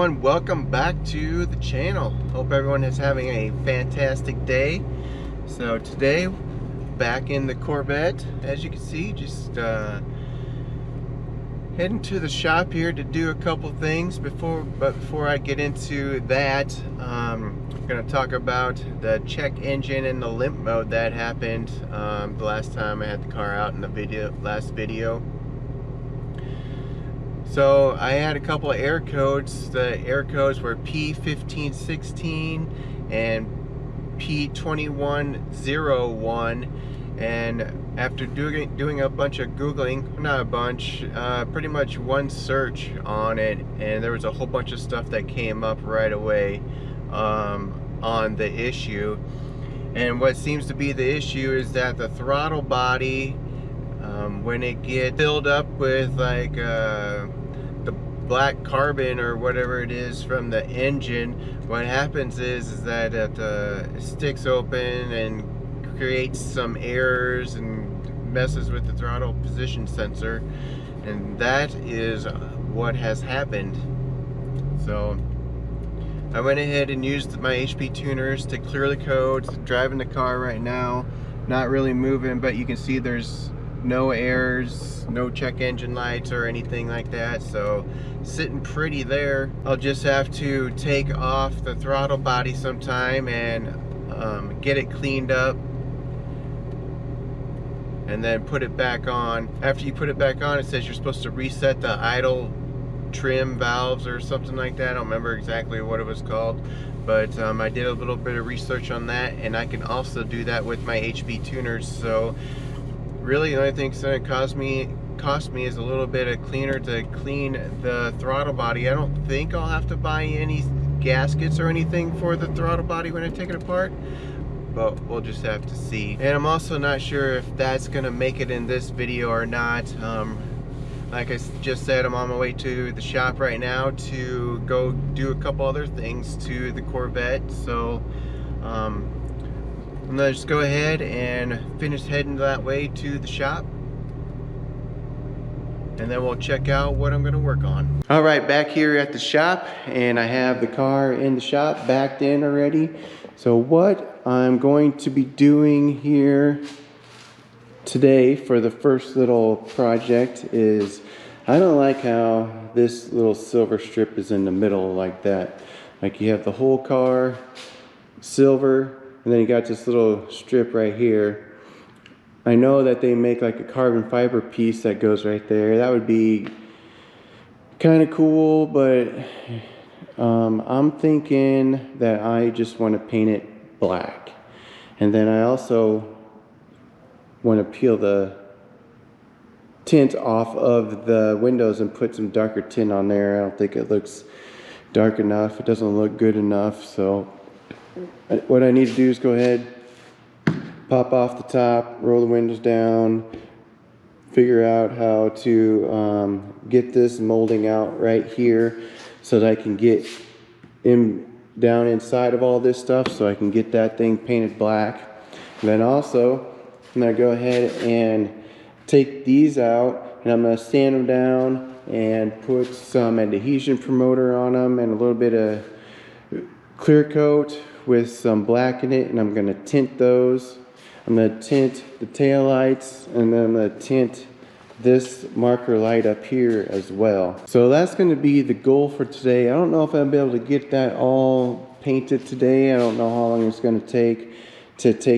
everyone, welcome back to the channel. Hope everyone is having a fantastic day. So today, back in the Corvette, as you can see, just heading to the shop here to do a couple things. Before I get into that, I'm going to talk about the check engine and the limp mode that happened the last time I had the car out in the last video. So I had a couple of error codes. The error codes were P1516 and P2101, and after doing a bunch of Googling, not a bunch, pretty much one search on it, and there was a whole bunch of stuff that came up right away on the issue. And what seems to be the issue is that the throttle body, when it gets filled up with like the black carbon or whatever it is from the engine, what happens is that it sticks open and creates some errors and messes with the throttle position sensor, and that is what has happened. So I went ahead and used my HP tuners to clear the codes. Driving the car right now, not really moving, but you can see there's no errors, no check engine lights or anything like that, so sitting pretty there. I'll just have to take off the throttle body sometime and get it cleaned up and then put it back on. After you put it back on, it says you're supposed to reset the idle trim valves or something like that. I don't remember exactly what it was called, but I did a little bit of research on that, and I can also do that with my HP tuners. So really the only thing it's going to cost me is a little bit of cleaner to clean the throttle body. I don't think I'll have to buy any gaskets or anything for the throttle body when I take it apart, but we'll just have to see. And I'm also not sure if that's going to make it in this video or not. Like I just said, I'm on my way to the shop right now to go do a couple other things to the Corvette. So I'm gonna just go ahead and finish heading that way to the shop, and then we'll check out what I'm gonna work on. All right, back here at the shop, and I have the car in the shop, backed in already. So what I'm going to be doing here today for the first little project is, I don't like how this little silver strip is in the middle like that. Like you have the whole car silver, and then you got this little strip right here. I know that they make like a carbon fiber piece that goes right there. That would be kind of cool, but I'm thinking that I just want to paint it black. And then I also want to peel the tint off of the windows and put some darker tint on there. I don't think it looks dark enough. It doesn't look good enough. So what I need to do is go ahead, pop off the top, roll the windows down, figure out how to get this molding out right here so that I can get down inside of all this stuff, so I can get that thing painted black. And then also I'm going to go ahead and take these out, and I'm going to sand them down and put some adhesion promoter on them and a little bit of clear coat with some black in it, and I'm going to tint those. I'm going to tint the tail lights, and then I'm going to tint this marker light up here as well. So that's going to be the goal for today. I don't know if I'll be able to get that all painted today. I don't know how long it's going to take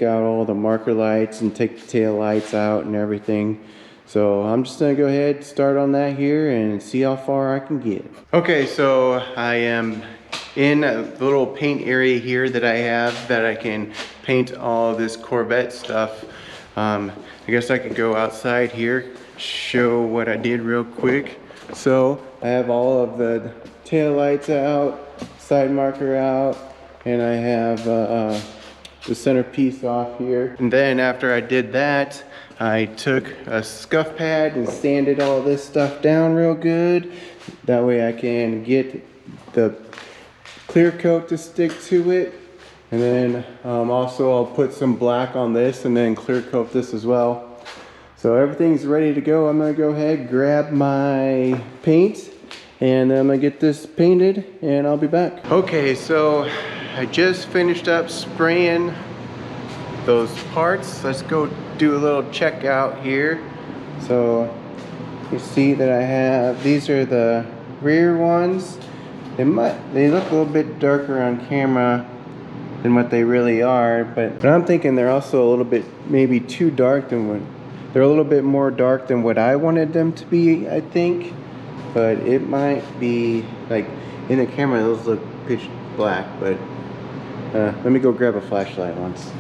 out all the marker lights and take the tail lights out and everything. So I'm just going to go ahead, start on that here, and see how far I can get. Okay, so I am in a little paint area here that I have that I can paint all this Corvette stuff. I guess I could go outside here, show what I did real quick. So I have all of the tail lights out, side marker out, and I have the centerpiece off here. And then after I did that, I took a scuff pad and sanded all this stuff down real good. That way I can get the clear coat to stick to it. And then also I'll put some black on this and then clear coat this as well. So everything's ready to go. I'm gonna go ahead, grab my paint, and I'm gonna get this painted and I'll be back. Okay, so I just finished up spraying those parts. Let's go do a little check out here. So you see that I have, these are the rear ones. They look a little bit darker on camera than what they really are, but I'm thinking they're also a little bit maybe too dark than what, they're a little bit more dark than what I wanted them to be, I think. But it might be, like, in the camera those look pitch black, but let me go grab a flashlight once.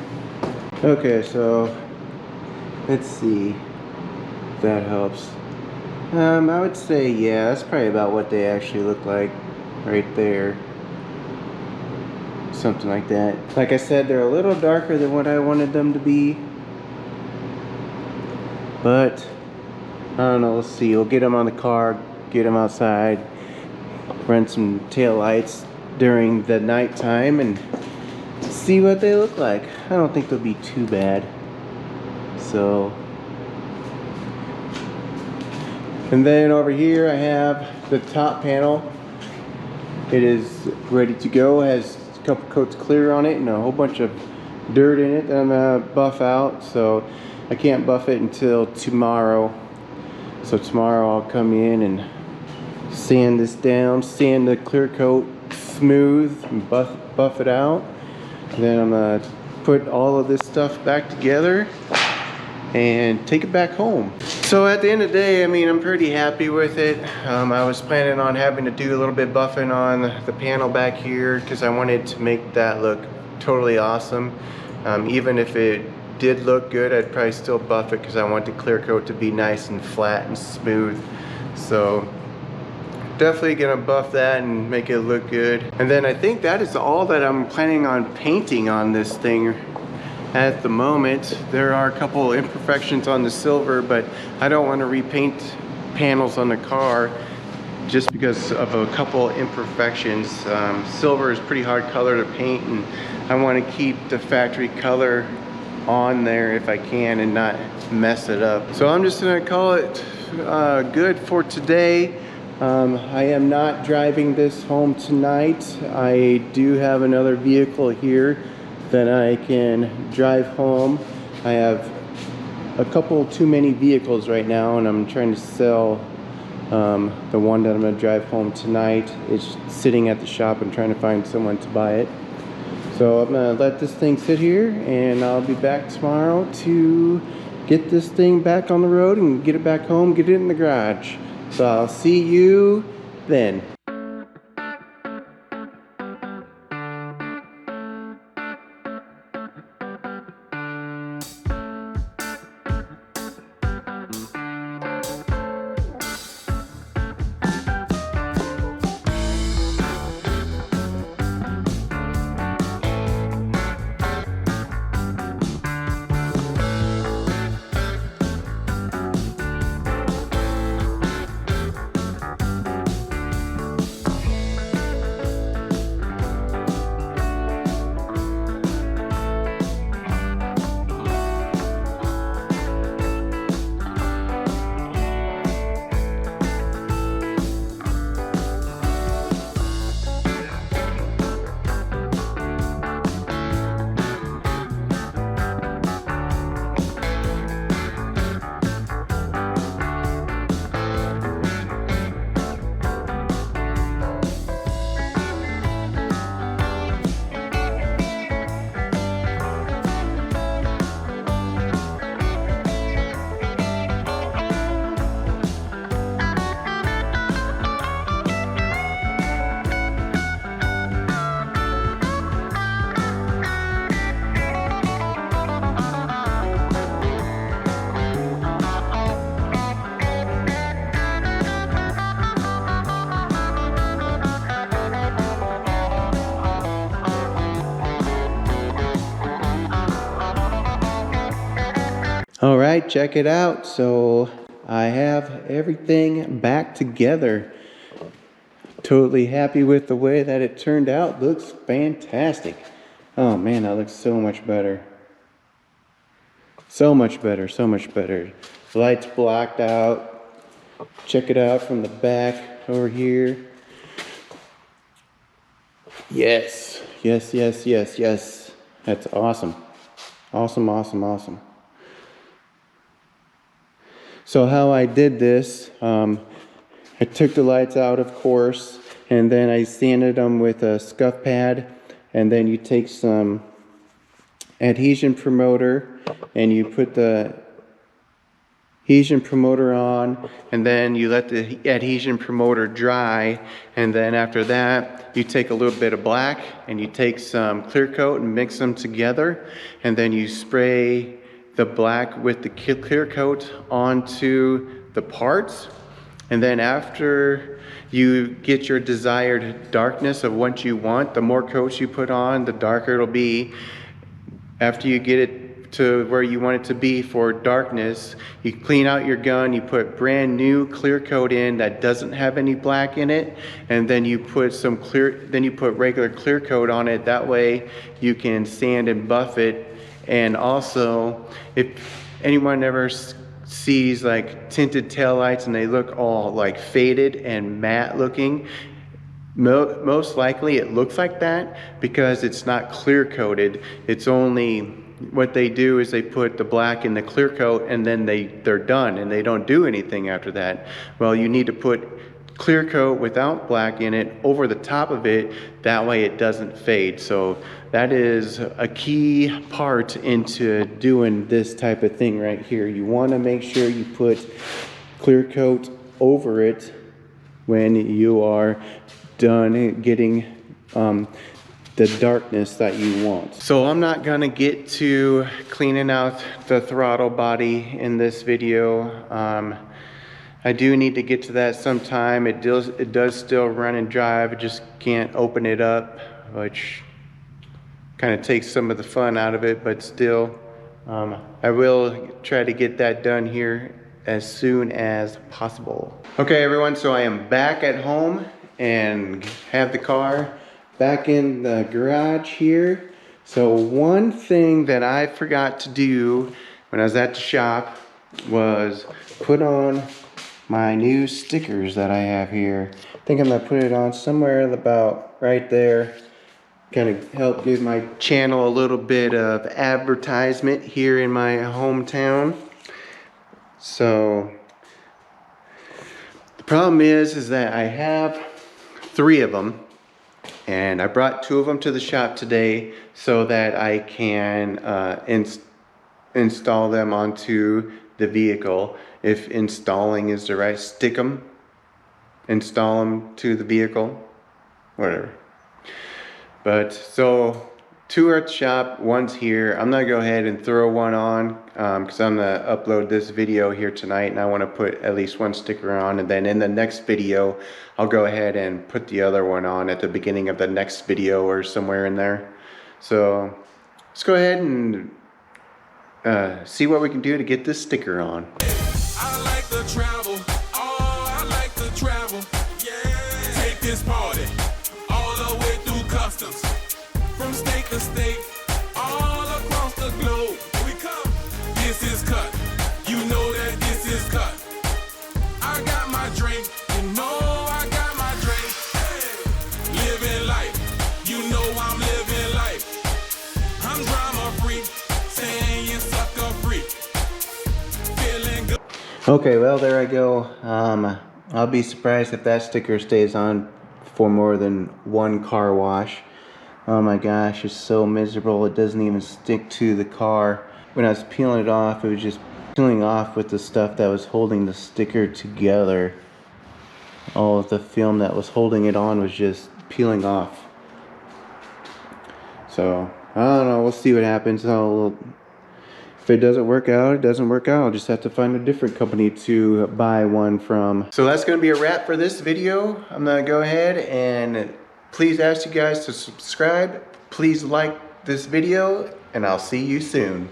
Okay, so let's see if that helps. I would say, yeah, that's probably about what they actually look like right there. Something like that. Like I said, they're a little darker than what I wanted them to be. But I don't know, let's see. We'll get them on the car, get them outside, run some tail lights during the nighttime and see what they look like. I don't think they'll be too bad. So, and then over here I have the top panel. It is ready to go. It has a couple coats clear on it and a whole bunch of dirt in it that I'm gonna buff out. So I can't buff it until tomorrow. So tomorrow I'll come in and sand this down, sand the clear coat smooth and buff it out. And then I'm gonna put all of this stuff back together and take it back home. So at the end of the day, I mean, I'm pretty happy with it. I was planning on having to do a little bit buffing on the panel back here because I wanted to make that look totally awesome. Even if it did look good, I'd probably still buff it because I want the clear coat to be nice and flat and smooth. So definitely gonna buff that and make it look good. And then I think that is all that I'm planning on painting on this thing at the moment. There are a couple imperfections on the silver, but I don't want to repaint panels on the car just because of a couple imperfections. Silver is pretty hard color to paint, and I want to keep the factory color on there if I can and not mess it up. So I'm just gonna call it good for today. I am not driving this home tonight. I do have another vehicle here that I can drive home. I have a couple too many vehicles right now, and I'm trying to sell the one that I'm gonna drive home tonight. It's sitting at the shop and trying to find someone to buy it. So I'm gonna let this thing sit here, and I'll be back tomorrow to get this thing back on the road and get it back home, get it in the garage. So I'll see you then. All right, check it out. So I have everything back together. Totally happy with the way that it turned out. Looks fantastic. Oh man, that looks so much better. So much better, so much better. The lights blocked out. Check it out from the back. over here. Yes, yes, yes, yes, yes. That's awesome. Awesome, awesome, awesome. So how I did this, I took the lights out, of course, and then I sanded them with a scuff pad, and then you take some adhesion promoter and you put the adhesion promoter on, and then you let the adhesion promoter dry, and then after that you take a little bit of black and you take some clear coat and mix them together, and then you spray the black with the clear coat onto the parts, and then after you get your desired darkness of what you want, the more coats you put on, the darker it'll be. After you get it to where you want it to be for darkness, you clean out your gun, you put brand new clear coat in that doesn't have any black in it, and then you put regular clear coat on it. That way you can sand and buff it. And also, if anyone ever sees like tinted taillights and they look all like faded and matte looking, most likely it looks like that because it's not clear coated. It's only, what they do is they put the black in the clear coat and then they're done and they don't do anything after that. Well, you need to put clear coat without black in it over the top of it, that way it doesn't fade. So that is a key part into doing this type of thing right here. You want to make sure you put clear coat over it when you are done getting the darkness that you want. So I'm not gonna get to cleaning out the throttle body in this video. I do need to get to that sometime. It does still run and drive. I just can't open it up, which kind of takes some of the fun out of it, but still, I will try to get that done here as soon as possible. Okay everyone, so I am back at home and have the car back in the garage here. So one thing that I forgot to do when I was at the shop was put on my new stickers that I have here. I think I'm gonna put it on somewhere about right there. Kind of help give my channel a little bit of advertisement here in my hometown. So the problem is that I have 3 of them, and I brought 2 of them to the shop today so that I can install them onto the vehicle. If installing is the right, stick them, install them to the vehicle, whatever. But so 2 are at the shop, 1's here. I'm gonna go ahead and throw 1 on because I'm gonna upload this video here tonight, and I want to put at least 1 sticker on, and then in the next video I'll go ahead and put the other one on at the beginning of the next video or somewhere in there. So let's go ahead and see what we can do to get this sticker on. I like to travel, oh, I like to travel, yeah. Take this party all the way through customs, from state to state, all across the globe. We come, this is cut, you know that this is cut. I got my drink, you know I got my drink. Hey. Living life, you know I'm living life. I'm drama free, saying sucker free. Feeling good. Okay, well there I go. I'll be surprised if that sticker stays on for more than 1 car wash. Oh my gosh, it's so miserable. It doesn't even stick to the car. When I was peeling it off, it was just peeling off with the stuff that was holding the sticker together. All of the film that was holding it on was just peeling off. So I don't know, we'll see what happens. If it doesn't work out, it doesn't work out. I'll just have to find a different company to buy 1 from. So that's gonna be a wrap for this video. I'm gonna go ahead and please ask you guys to subscribe. Please like this video, and I'll see you soon.